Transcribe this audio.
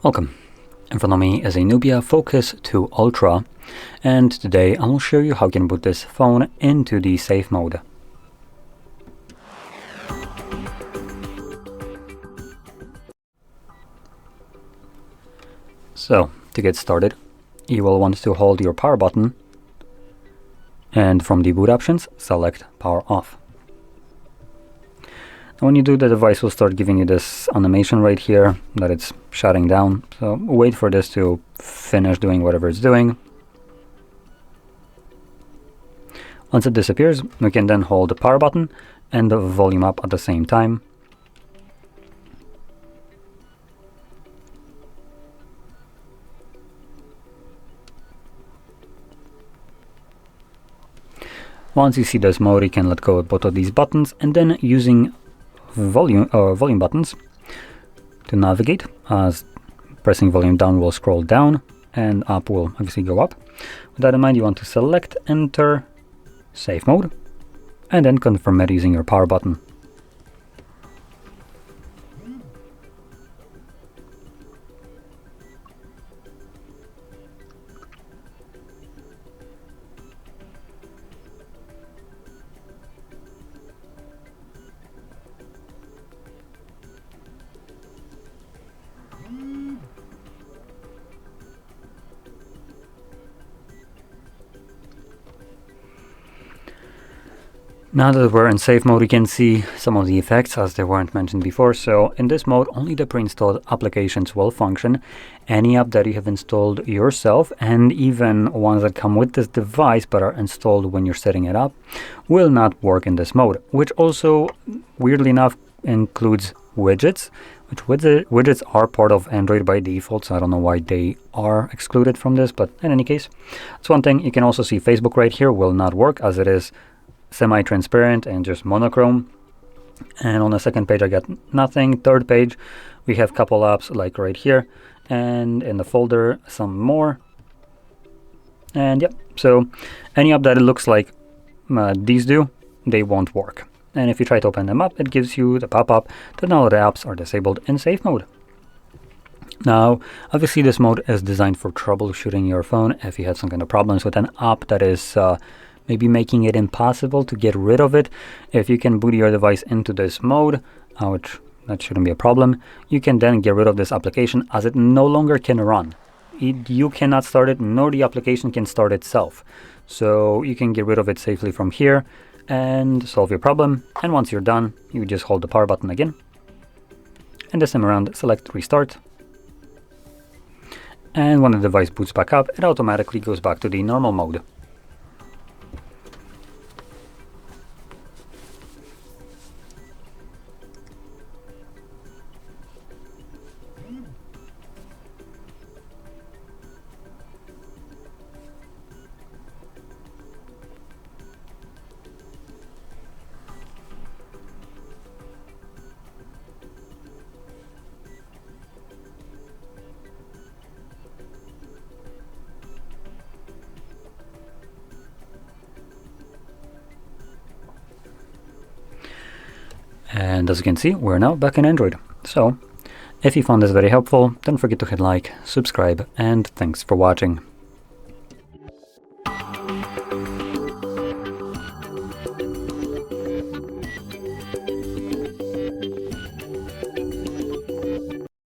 Welcome. In front of me is a NUBIA Focus 2 Ultra, and today I will show you how you can boot this phone into the safe mode. So, to get started, you will want to hold your power button, and from the boot options, select power off. When you do, the device will start giving you this animation right here that it's shutting down. So wait for this to finish doing whatever it's doing. Once it disappears, we can then hold the power button and the volume up at the same time. Once you see this mode, you can let go of both of these buttons, and then using volume buttons to navigate, as pressing volume down will scroll down and up will obviously go up. With that in mind, you want to select enter safe mode and then confirm it using your power button. Now that we're in safe mode, you can see some of the effects as they weren't mentioned before. So in this mode, only the pre-installed applications will function. Any app that you have installed yourself, and even ones that come with this device but are installed when you're setting it up, will not work in this mode, which also, weirdly enough, includes widgets, which widgets are part of Android by default, so I don't know why they are excluded from this, but in any case, that's one thing. You can also see Facebook right here will not work, as it is semi-transparent and just monochrome. And on the second page I got nothing. Third page we have a couple apps like right here, and in the folder some more. And yeah, so any app that it looks like these do, they won't work. And if you try to open them up, it gives you the pop-up that none of the apps are disabled in safe mode. Now, obviously this mode is designed for troubleshooting your phone if you have some kind of problems with an app that is maybe making it impossible to get rid of it. If you can boot your device into this mode, which that shouldn't be a problem, you can then get rid of this application as it no longer can run. You cannot start it, nor the application can start itself. So you can get rid of it safely from here and solve your problem. And once you're done, you just hold the power button again. And this time around, select restart. And when the device boots back up, it automatically goes back to the normal mode. And as you can see, we're now back in Android. So, if you found this very helpful, don't forget to hit like, subscribe, and thanks for watching.